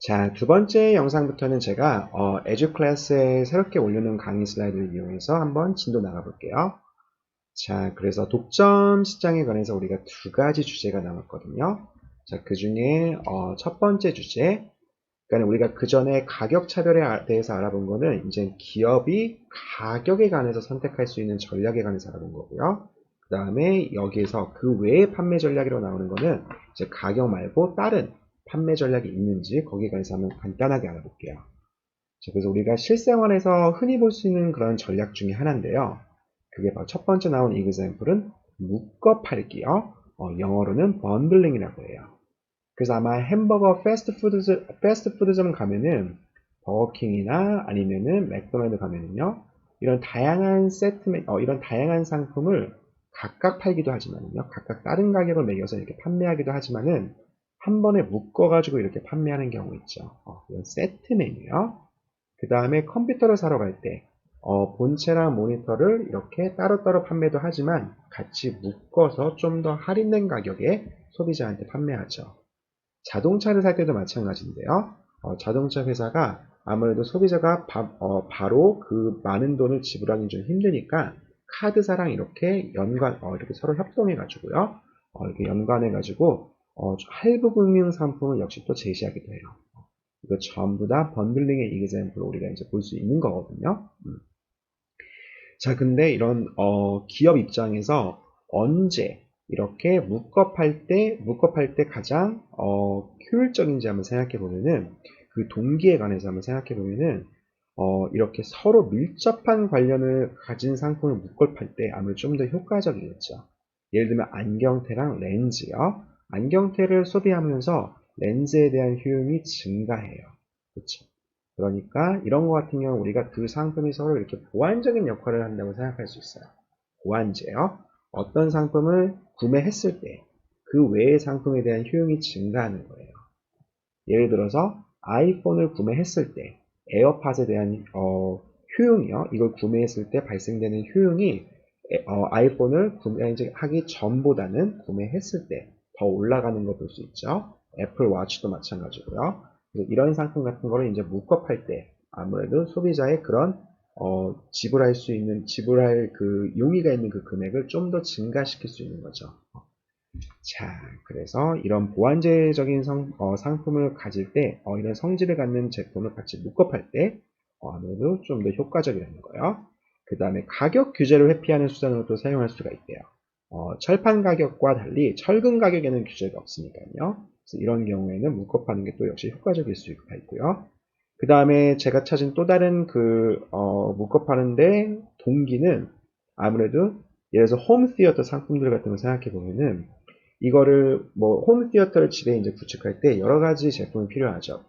자, 두 번째 영상부터는 제가 에듀클래스에 새롭게 올려놓은 강의 슬라이드를 이용해서 한번 진도 나가볼게요. 자, 그래서 독점 시장에 관해서 우리가 두 가지 주제가 남았거든요. 자, 그 중에 첫 번째 주제, 그러니까 우리가 그 전에 가격 차별에 대해서 알아본 거는 이제 기업이 가격에 관해서 선택할 수 있는 전략에 관해서 알아본 거고요. 그 다음에 여기에서 그 외의 판매 전략이라고 나오는 거는 이제 가격 말고 다른 판매 전략이 있는지 거기에 관해서 한번 간단하게 알아볼게요. 자, 그래서 우리가 실생활에서 흔히 볼 수 있는 그런 전략 중에 하나인데요. 그게 바로 첫 번째 나온 example은 묶어 팔기요. 영어로는 번들링이라고 해요. 그래서 아마 햄버거 패스트푸드점 가면은 버거킹이나 아니면은 맥도날드 가면은요, 이런 다양한 이런 다양한 상품을 각각 팔기도 하지만요, 각각 다른 가격을 매겨서 이렇게 판매하기도 하지만은 한 번에 묶어가지고 이렇게 판매하는 경우 있죠. 이런 세트 메뉴요. 그 다음에 컴퓨터를 사러 갈 때, 본체랑 모니터를 이렇게 따로따로 판매도 하지만 같이 묶어서 좀 더 할인된 가격에 소비자한테 판매하죠. 자동차를 살 때도 마찬가지인데요. 자동차 회사가 아무래도 소비자가 바로 그 많은 돈을 지불하기 좀 힘드니까 카드사랑 이렇게 이렇게 서로 협동해가지고요. 이렇게 연관해가지고 할부 금융 상품을 역시 또 제시하기도 해요. 이거 전부 다 번들링의 이그젬플로 우리가 이제 볼 수 있는 거거든요. 자, 근데 이런 기업 입장에서 언제 이렇게 묶업할 때 가장 효율적인지 한번 생각해 보면은 그 동기에 관해서 한번 생각해 보면은 이렇게 서로 밀접한 관련을 가진 상품을 묶업할 때 아무래도 좀 더 효과적이겠죠. 예를 들면 안경테랑 렌즈요. 안경테를 소비하면서 렌즈에 대한 효용이 증가해요. 그렇죠. 그러니까 이런 것 같은 경우 우리가 그 상품이 서로 이렇게 보완적인 역할을 한다고 생각할 수 있어요. 보완제요. 어떤 상품을 구매했을 때 그 외의 상품에 대한 효용이 증가하는 거예요. 예를 들어서 아이폰을 구매했을 때 에어팟에 대한 효용이요. 이걸 구매했을 때 발생되는 효용이 아이폰을 구매하기 전보다는 구매했을 때 더 올라가는 걸 볼 수 있죠. 애플 워치도 마찬가지고요. 이런 상품 같은 거를 이제 묶업할 때 아무래도 소비자의 그런 지불할 그 용의가 있는 그 금액을 좀 더 증가시킬 수 있는 거죠. 자, 그래서 이런 보완제적인 상품을 가질 때, 이런 성질을 갖는 제품을 같이 묶업할 때, 아무래도 좀 더 효과적이라는 거예요. 그 다음에 가격 규제를 회피하는 수단으로 또 사용할 수가 있대요. 철판 가격과 달리 철근 가격에는 규제가 없으니까요. 그래서 이런 경우에는 묶업하는 게 또 역시 효과적일 수가 있고요. 그 다음에 제가 찾은 또 다른 묶업하는데 동기는 아무래도 예를 들어서 홈 시어터 상품들 같은 거 생각해 보면은 이거를 뭐 홈 시어터를 집에 이제 구축할 때 여러 가지 제품이 필요하죠.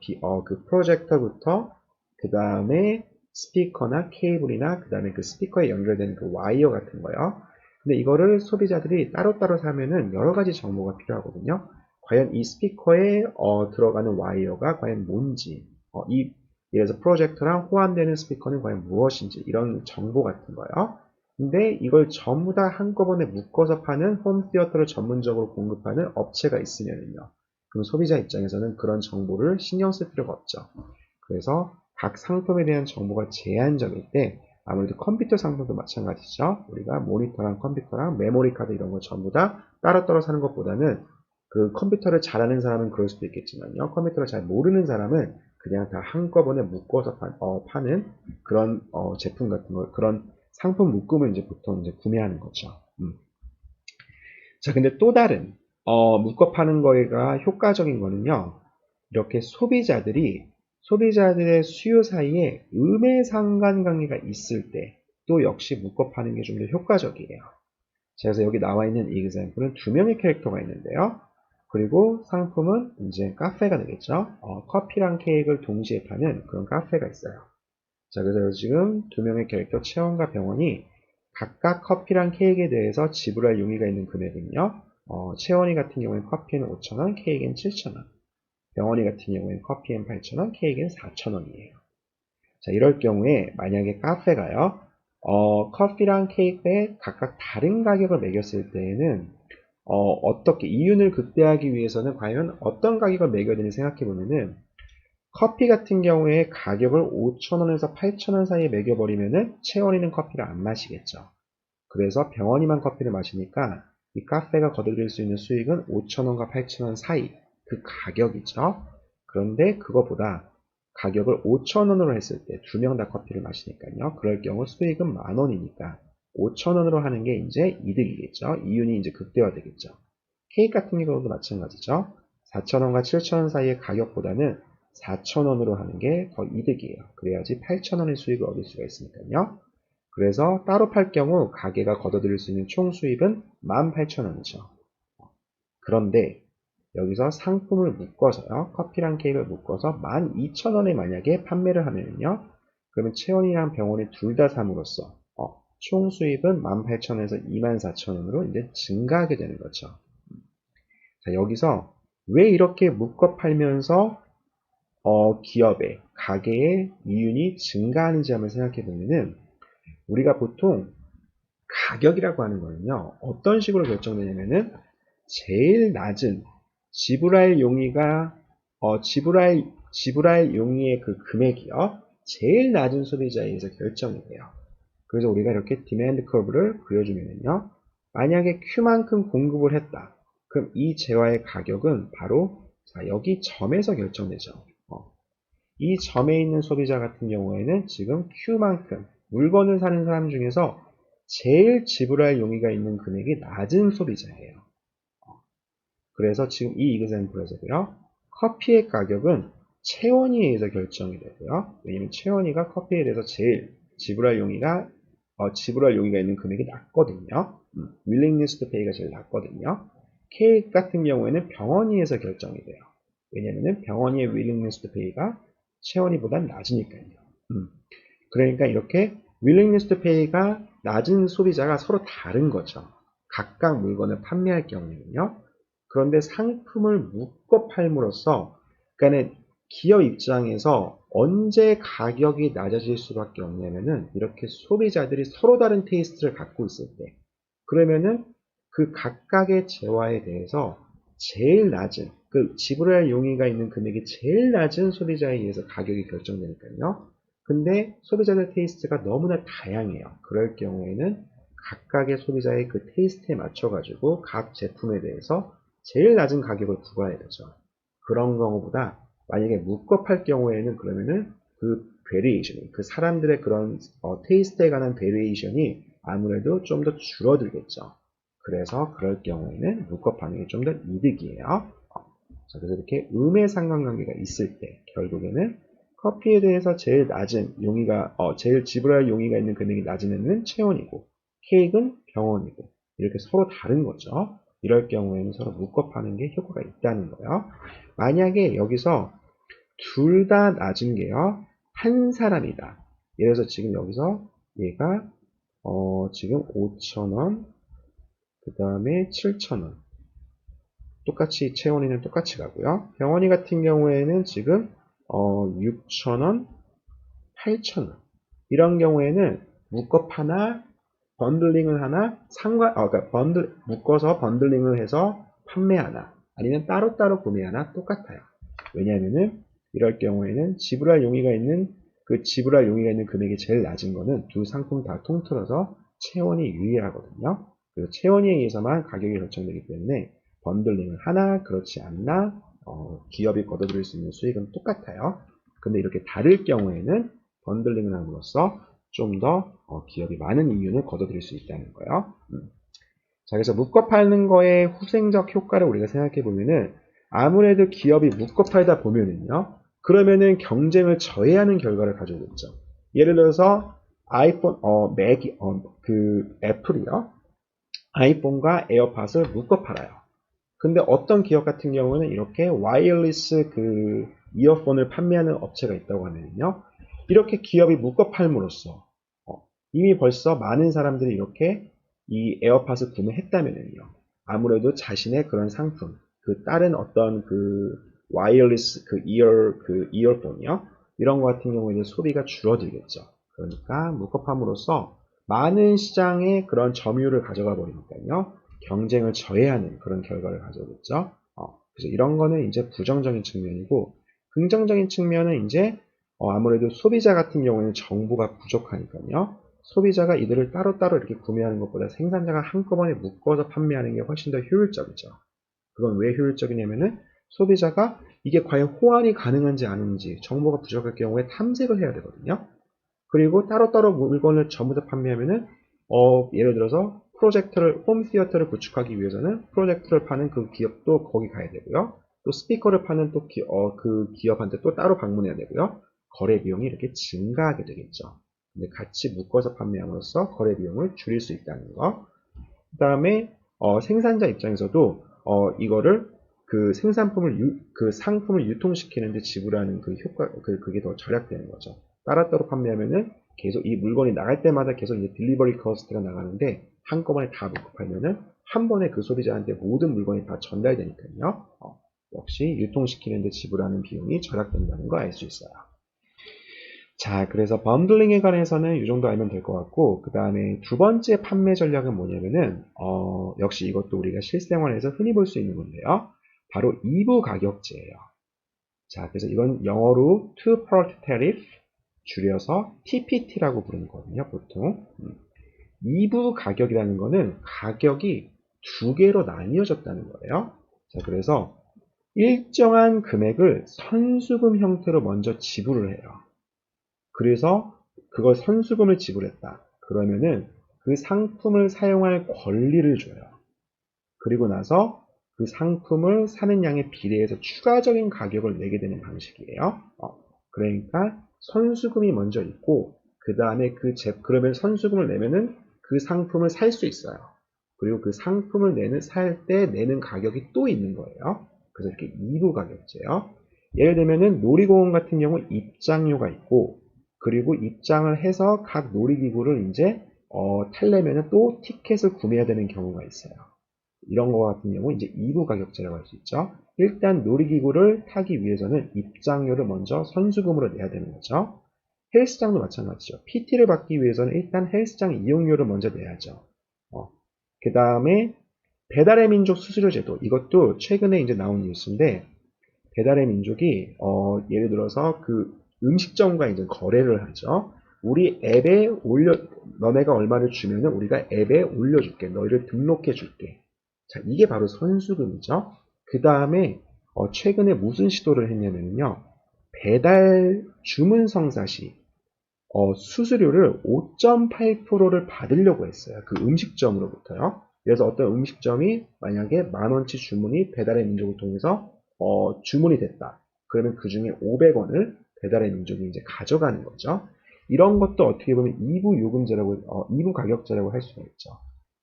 그 프로젝터부터 그 다음에 스피커나 케이블이나 그 다음에 그 스피커에 연결되는 그 와이어 같은 거요. 근데 이거를 소비자들이 따로따로 사면은 여러 가지 정보가 필요하거든요. 과연 이 스피커에 들어가는 와이어가 과연 뭔지, 예를 들어서 프로젝터랑 호환되는 스피커는 과연 무엇인지 이런 정보 같은 거요. 근데 이걸 전부 다 한꺼번에 묶어서 파는 홈시어터를 전문적으로 공급하는 업체가 있으면요. 그럼 소비자 입장에서는 그런 정보를 신경 쓸 필요가 없죠. 그래서 각 상품에 대한 정보가 제한적일 때 아무래도 컴퓨터 상품도 마찬가지죠. 우리가 모니터랑 컴퓨터랑 메모리 카드 이런 걸 전부 다 따로따로 사는 것보다는 그 컴퓨터를 잘하는 사람은 그럴 수도 있겠지만요. 컴퓨터를 잘 모르는 사람은 그냥 다 한꺼번에 묶어서 파는 그런 제품 같은 거, 그런 상품 묶음을 이제 보통 이제 구매하는 거죠. 자, 근데 또 다른 묶어 파는 거가 효과적인 거는요. 이렇게 소비자들의 수요 사이에 음의 상관관계가 있을 때 또 역시 묶어 파는 게 좀 더 효과적이에요. 자, 그래서 여기 나와 있는 이 example은 두 명의 캐릭터가 있는데요. 그리고 상품은 이제 카페가 되겠죠. 커피랑 케이크를 동시에 파는 그런 카페가 있어요. 자, 그래서 지금 두 명의 캐릭터 채원과 병원이 각각 커피랑 케이크에 대해서 지불할 용의가 있는 금액은요. 채원이 같은 경우에는 커피는 5,000원, 케이크는 7,000원. 병원이 같은 경우에는 커피엔 8,000원, 케이크는 4,000원이에요. 자, 이럴 경우에 만약에 카페가요. 커피랑 케이크에 각각 다른 가격을 매겼을 때에는 어떻게 이윤을 극대화하기 위해서는 과연 어떤 가격을 매겨야 되는지 생각해 보면은 커피 같은 경우에 가격을 5,000원에서 8,000원 사이에 매겨버리면은 채원이는 커피를 안 마시겠죠. 그래서 병원이만 커피를 마시니까 이 카페가 거둬들일 수 있는 수익은 5,000원과 8,000원 사이 그 가격이죠. 그런데 그거보다 가격을 5,000원으로 했을 때 두 명 다 커피를 마시니까요. 그럴 경우 수익은 10,000원이니까 5,000원으로 하는 게 이제 이득이겠죠. 이윤이 이제 극대화되겠죠. 케이크 같은 경우도 마찬가지죠. 4,000원과 7,000원 사이의 가격보다는 4,000원으로 하는 게 더 이득이에요. 그래야지 8,000원의 수익을 얻을 수가 있으니까요. 그래서 따로 팔 경우 가게가 거둬들일 수 있는 총 수입은 18,000원이죠. 그런데 여기서 상품을 묶어서요. 커피랑 케이크를 묶어서 12,000원에 만약에 판매를 하면요. 그러면 채원이랑 병원이 둘 다 삼으로써 총 수입은 18,000원에서 24,000원으로 이제 증가하게 되는 거죠. 자, 여기서 왜 이렇게 묶어 팔면서 기업의 가게의 이윤이 증가하는지 한번 생각해 보면은 우리가 보통 가격이라고 하는 거는요, 어떤 식으로 결정되냐면은, 제일 낮은 지불할 용의가, 지불할 용의의 그 금액이요, 제일 낮은 소비자에 의해서 결정이 돼요. 그래서 우리가 이렇게 디맨드 커브를 그려주면요, 만약에 Q만큼 공급을 했다. 그럼 이 재화의 가격은 바로, 자, 여기 점에서 결정되죠. 이 점에 있는 소비자 같은 경우에는 지금 Q만큼 물건을 사는 사람 중에서 제일 지불할 용의가 있는 금액이 낮은 소비자예요. 그래서 지금 이 이그샘플에서도요. 커피의 가격은 채원이에 의해서 결정이 되고요. 왜냐면 채원이가 커피에 대해서 제일 지불할 용의가 있는 금액이 낮거든요. willingness to pay가 제일 낮거든요. 케이크 같은 경우에는 병원이에서 결정이 돼요. 왜냐면은 병원이의 willingness to pay가 채원이보단 낮으니까요. 그러니까 이렇게 willingness to pay가 낮은 소비자가 서로 다른 거죠. 각각 물건을 판매할 경우에는요. 그런데 상품을 묶어 팔므로써 그러니까 기업 입장에서 언제 가격이 낮아질 수밖에 없냐면은 이렇게 소비자들이 서로 다른 테이스트를 갖고 있을 때 그러면은 그 각각의 재화에 대해서 제일 낮은 그 지불할 용의가 있는 금액이 제일 낮은 소비자에 의해서 가격이 결정되니까요. 근데 소비자들 테이스트가 너무나 다양해요. 그럴 경우에는 각각의 소비자의 그 테이스트에 맞춰가지고 각 제품에 대해서 제일 낮은 가격을 부과해야 되죠. 그런 경우보다 만약에 묶어 팔 경우에는 그러면은 그 베리에이션이 그 사람들의 그런 테이스트에 관한 베리에이션이 아무래도 좀 더 줄어들겠죠. 그래서 그럴 경우에는 묶어 파는 게 좀 더 이득이에요. 자, 그래서 이렇게 음의 상관관계가 있을 때 결국에는 커피에 대해서 제일 낮은 용의가 제일 지불할 용의가 있는 금액이 낮은 애는 체온이고 케이크는 병원이고 이렇게 서로 다른 거죠. 이럴 경우에는 서로 묶어 파는 게 효과가 있다는 거예요. 만약에 여기서 둘 다 낮은 게요. 한 사람이다. 예를 들어서 지금 여기서 얘가 지금 5,000원 그 다음에 7,000원 똑같이 채원이는 똑같이 가고요. 병원이 같은 경우에는 지금 6,000원, 8,000원 이런 경우에는 묶어 파나 번들링을 하나 그러니까 묶어서 번들링을 해서 판매하나 아니면 따로따로 구매하나 똑같아요. 왜냐하면은 이럴 경우에는 지불할 용의가 있는 금액이 제일 낮은 거는 두 상품 다 통틀어서 채원이 유일하거든요. 그래서 채원이에 의해서만 가격이 결정되기 때문에 번들링을 하나 그렇지 않나 기업이 거둬들일 수 있는 수익은 똑같아요. 근데 이렇게 다를 경우에는 번들링을 함으로써 좀 더 기업이 많은 이윤을 거둬들일 수 있다는 거예요. 자, 그래서 묶어 파는 거의 후생적 효과를 우리가 생각해 보면은 아무래도 기업이 묶어 팔다 보면은요, 그러면은 경쟁을 저해하는 결과를 가져오겠죠. 예를 들어서 아이폰, 애플이요, 아이폰과 에어팟을 묶어 팔아요. 근데 어떤 기업 같은 경우는 이렇게 와이어리스 그 이어폰을 판매하는 업체가 있다고 하면요, 이렇게 기업이 묶어 팔므로써 이미 벌써 많은 사람들이 이렇게 이 에어팟을 구매했다면요. 아무래도 자신의 그런 상품, 그 다른 어떤 그 와이어리스 그 이어폰이요. 이런 것 같은 경우에는 소비가 줄어들겠죠. 그러니까 묶어팜으로써 많은 시장의 그런 점유율을 가져가 버리니까요. 경쟁을 저해하는 그런 결과를 가져오겠죠. 그래서 이런 거는 이제 부정적인 측면이고 긍정적인 측면은 이제 아무래도 소비자 같은 경우에는 정보가 부족하니까요. 소비자가 이들을 따로따로 이렇게 구매하는 것보다 생산자가 한꺼번에 묶어서 판매하는 게 훨씬 더 효율적이죠. 그건 왜 효율적이냐면은 소비자가 이게 과연 호환이 가능한지 아닌지 정보가 부족할 경우에 탐색을 해야 되거든요. 그리고 따로따로 물건을 전부 다 판매하면은 예를 들어서 홈 시어터를 구축하기 위해서는 프로젝터를 파는 그 기업도 거기 가야 되고요. 또 스피커를 파는 또 그 기업한테 또 따로 방문해야 되고요. 거래 비용이 이렇게 증가하게 되겠죠. 근데 같이 묶어서 판매함으로써 거래 비용을 줄일 수 있다는 거. 그 다음에 생산자 입장에서도 이거를 그 그 상품을 유통시키는데 지불하는 그 효과, 그게 더 절약되는 거죠. 따로따로 판매하면은 계속 이 물건이 나갈 때마다 계속 이제 딜리버리 커스트가 나가는데 한꺼번에 다 묶고 팔면은 한 번에 그 소비자한테 모든 물건이 다 전달되니까요. 역시 유통시키는데 지불하는 비용이 절약된다는 거 알 수 있어요. 자, 그래서 범블링에 관해서는 이 정도 알면 될 것 같고, 그 다음에 두 번째 판매 전략은 뭐냐면은, 역시 이것도 우리가 실생활에서 흔히 볼 수 있는 건데요. 바로 2부 가격제예요. 자, 그래서 이건 영어로 Two Part Tariff, 줄여서 TPT라고 부르는 거거든요, 보통. 2부 가격이라는 거는 가격이 두 개로 나뉘어졌다는 거예요. 자, 그래서 일정한 금액을 선수금 형태로 먼저 지불을 해요. 그래서 그걸 선수금을 지불했다. 그러면은 그 상품을 사용할 권리를 줘요. 그리고 나서 그 상품을 사는 양에 비례해서 추가적인 가격을 내게 되는 방식이에요. 그러니까 선수금이 먼저 있고 그 다음에 그러면 선수금을 내면은 그 상품을 살 수 있어요. 그리고 그 상품을 살 때 내는 가격이 또 있는 거예요. 그래서 이렇게 2부 가격제요. 예를 들면은 놀이공원 같은 경우 입장료가 있고 그리고 입장을 해서 각 놀이기구를 이제 타려면은 또 티켓을 구매해야 되는 경우가 있어요. 이런 거 같은 경우 이제 2부 가격제라고 할 수 있죠. 일단 놀이기구를 타기 위해서는 입장료를 먼저 선수금으로 내야 되는 거죠. 헬스장도 마찬가지죠. PT를 받기 위해서는 일단 헬스장 이용료를 먼저 내야죠. 그 다음에 배달의 민족 수수료 제도, 이것도 최근에 이제 나온 뉴스인데 배달의 민족이 예를 들어서 그 음식점과 이제 거래를 하죠. 우리 앱에 너네가 얼마를 주면은 우리가 앱에 올려줄게. 너희를 등록해 줄게. 자, 이게 바로 선수금이죠. 그 다음에 최근에 무슨 시도를 했냐면요. 배달 주문 성사 시 수수료를 5.8%를 받으려고 했어요. 그 음식점으로부터요. 그래서 어떤 음식점이 만약에 10,000원치 주문이 배달의 민족을 통해서 주문이 됐다. 그러면 그 중에 500원을 배달의 민족이 이제 가져가는 거죠. 이런 것도 어떻게 보면 2부 요금제라고, 2부 가격제라고 할 수가 있죠.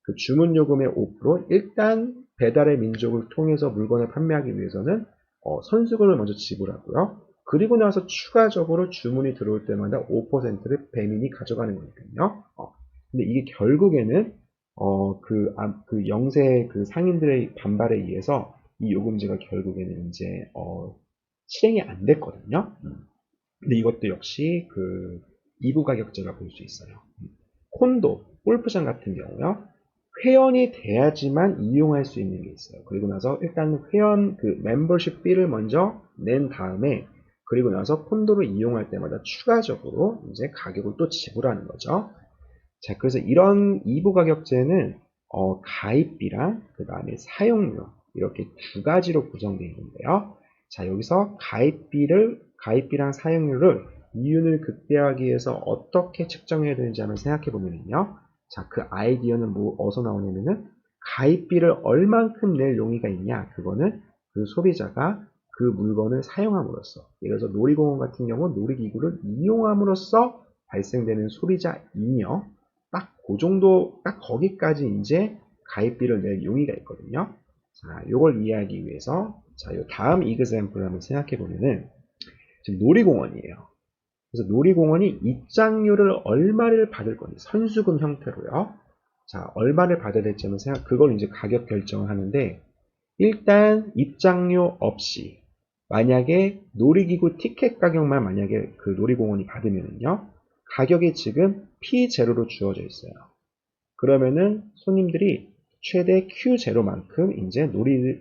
그 주문 요금의 5%, 일단 배달의 민족을 통해서 물건을 판매하기 위해서는 선수금을 먼저 지불하고요. 그리고 나서 추가적으로 주문이 들어올 때마다 5%를 배민이 가져가는 거니까요. 근데 이게 결국에는 그 영세 그 상인들의 반발에 의해서 이 요금제가 결국에는 이제 실행이 안 됐거든요. 근데 이것도 역시 그 2부 가격제가 볼 수 있어요. 콘도, 골프장 같은 경우요. 회원이 돼야지만 이용할 수 있는 게 있어요. 그리고 나서 일단 그 멤버십 비를 먼저 낸 다음에 그리고 나서 콘도를 이용할 때마다 추가적으로 이제 가격을 또 지불하는 거죠. 자, 그래서 이런 2부 가격제는 가입비랑 그 다음에 사용료 이렇게 두 가지로 구성되어 있는데요. 자, 여기서 가입비랑 사용료를 이윤을 극대화하기 위해서 어떻게 측정해야 되는지 한번 생각해 보면요. 자, 그 아이디어는 어디서 나오냐면은 가입비를 얼만큼 낼 용의가 있냐. 그거는 그 소비자가 그 물건을 사용함으로써, 예를 들어서 놀이공원 같은 경우 놀이기구를 이용함으로써 발생되는 소비자 잉여, 딱 그 정도, 딱 거기까지 이제 가입비를 낼 용의가 있거든요. 자, 요걸 이해하기 위해서, 자, 요 다음 이그샘플을 한번 생각해 보면은, 지금 놀이공원이에요. 그래서 놀이공원이 입장료를 얼마를 받을 건지, 선수금 형태로요. 자, 얼마를 받아야 될지 한번 그걸 이제 가격 결정을 하는데, 일단 입장료 없이, 만약에 놀이기구 티켓 가격만 만약에 그 놀이공원이 받으면은요, 가격이 지금 P0로 주어져 있어요. 그러면은 손님들이 최대 Q0만큼 이제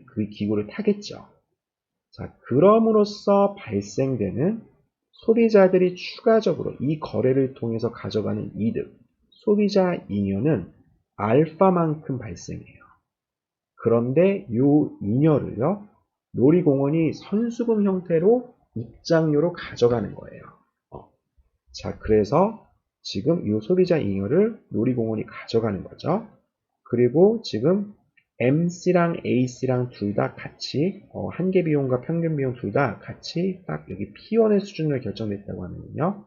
그 기구를 타겠죠. 자, 그럼으로써 발생되는 소비자들이 추가적으로 이 거래를 통해서 가져가는 이득, 소비자 잉여는 알파만큼 발생해요. 그런데 이 잉여를요, 놀이공원이 선수금 형태로 입장료로 가져가는 거예요. 자, 그래서 지금 이 소비자 잉여를 놀이공원이 가져가는 거죠. 그리고 지금 MC랑 AC랑 둘 다 같이 한계 비용과 평균 비용 둘 다 같이 딱 여기 P1의 수준으로 결정됐다고 하면요.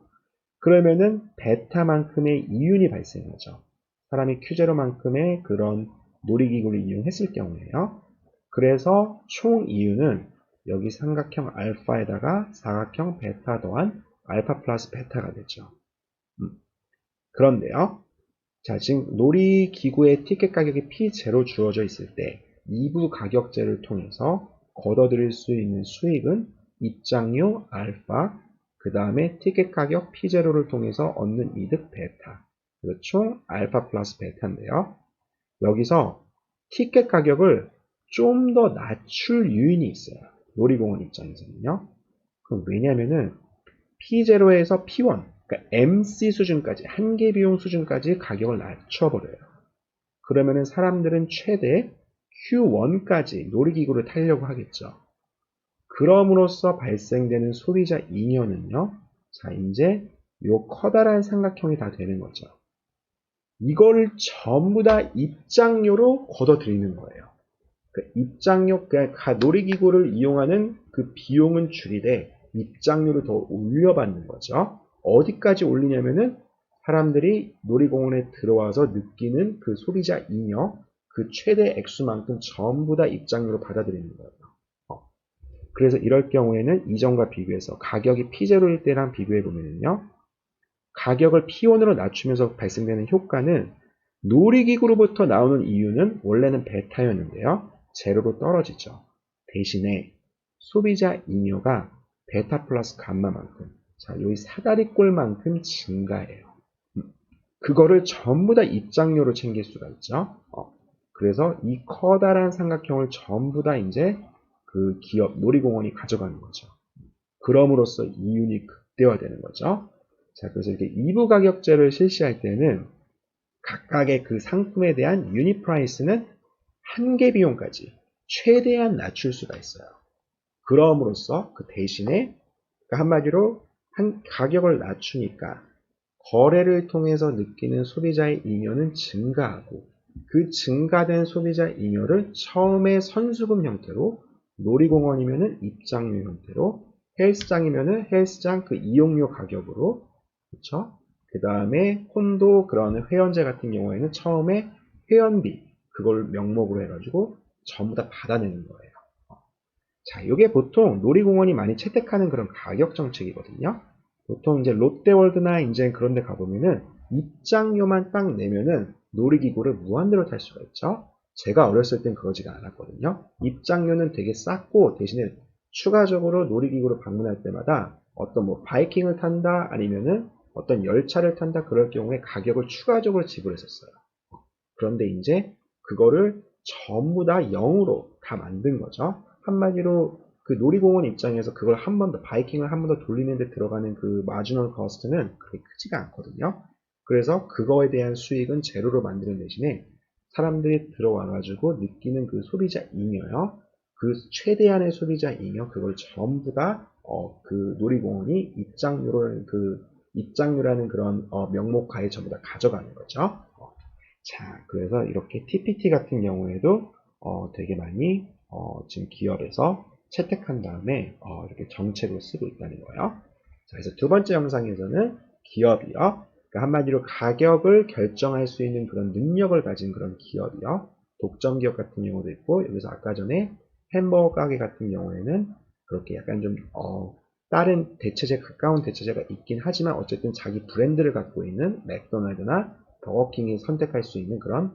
그러면은 베타만큼의 이윤이 발생하죠. 사람이 Q0만큼의 그런 놀이기구를 이용했을 경우에요. 그래서 총 이윤은 여기 삼각형 알파에다가 사각형 베타 더한 알파 플러스 베타가 되죠. 그런데요. 자, 지금 놀이기구의 티켓 가격이 P0 주어져 있을 때 2부 가격제를 통해서 걷어들일 수 있는 수익은 입장료 알파, 그 다음에 티켓 가격 P0를 통해서 얻는 이득 베타. 그래서 총 알파 플러스 베타인데요. 여기서 티켓 가격을 좀 더 낮출 요인이 있어요. 놀이공원 입장에서는요. 그럼 왜냐면은 P0에서 P1, 그러니까 MC 수준까지, 한계 비용 수준까지 가격을 낮춰버려요. 그러면은 사람들은 최대 Q1까지 놀이기구를 타려고 하겠죠. 그럼으로써 발생되는 소비자 잉여는요. 자, 이제 요 커다란 삼각형이 다 되는 거죠. 이걸 전부 다 입장료로 걷어들이는 거예요. 입장료, 그러니까 놀이기구를 이용하는 그 비용은 줄이되 입장료를 더 올려받는 거죠. 어디까지 올리냐면은 사람들이 놀이공원에 들어와서 느끼는 그 소비자 잉여, 그 최대 액수만큼 전부 다 입장료로 받아들이는 거예요. 그래서 이럴 경우에는 이전과 비교해서 가격이 P0일 때랑 비교해 보면요. 가격을 P1으로 낮추면서 발생되는 효과는 놀이기구로부터 나오는 이윤은 원래는 베타였는데요. 제로로 떨어지죠. 대신에 소비자 잉여가 베타 플러스 감마만큼, 자, 여기 사다리꼴만큼 증가해요. 그거를 전부 다 입장료로 챙길 수가 있죠. 그래서 이 커다란 삼각형을 전부 다 이제 그 기업, 놀이공원이 가져가는 거죠. 그럼으로써 이윤이 극대화되는 거죠. 자, 그래서 이렇게 2부 가격제를 실시할 때는 각각의 그 상품에 대한 유닛 프라이스는 한계 비용까지 최대한 낮출 수가 있어요. 그럼으로써 그 대신에 한마디로 가격을 낮추니까 거래를 통해서 느끼는 소비자의 잉여는 증가하고 그 증가된 소비자 잉여를 처음에 선수금 형태로 놀이공원이면은 입장료 형태로 헬스장이면은 헬스장 그 이용료 가격으로 그렇죠? 그 다음에 콘도 그런 회원제 같은 경우에는 처음에 회원비 그걸 명목으로 해가지고 전부 다 받아내는 거예요. 자, 이게 보통 놀이공원이 많이 채택하는 그런 가격 정책이거든요. 보통 이제 롯데월드나 이제 그런 데 가보면은 입장료만 딱 내면은 놀이기구를 무한대로 탈 수가 있죠. 제가 어렸을 땐 그러지가 않았거든요. 입장료는 되게 쌌고 대신에 추가적으로 놀이기구를 방문할 때마다 어떤 뭐 바이킹을 탄다 아니면은 어떤 열차를 탄다 그럴 경우에 가격을 추가적으로 지불했었어요. 그런데 이제 그거를 전부 다 0으로 다 만든 거죠. 한마디로 그 놀이공원 입장에서 그걸 한 번 더, 바이킹을 한 번 더 돌리는데 들어가는 그 마지널 커스트는 그렇게 크지가 않거든요. 그래서 그거에 대한 수익은 제로로 만드는 대신에 사람들이 들어와가지고 느끼는 그 소비자 잉여요. 그 최대한의 소비자 잉여, 그걸 전부 다, 그 놀이공원이 입장료라는 그런, 명목하에 전부 다 가져가는 거죠. 자, 그래서 이렇게 TPT 같은 경우에도 되게 많이 지금 기업에서 채택한 다음에 이렇게 정책으로 쓰고 있다는 거예요. 자, 그래서 두 번째 영상에서는 기업이요. 그러니까 한마디로 가격을 결정할 수 있는 그런 능력을 가진 그런 기업이요. 독점 기업 같은 경우도 있고 여기서 아까 전에 햄버거 가게 같은 경우에는 그렇게 약간 좀 다른 대체제 가까운 대체제가 있긴 하지만 어쨌든 자기 브랜드를 갖고 있는 맥도날드나 버거킹이 선택할 수 있는 그런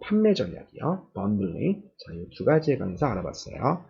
판매 전략이요. 번들링. 자, 이 두 가지에 관해서 알아봤어요.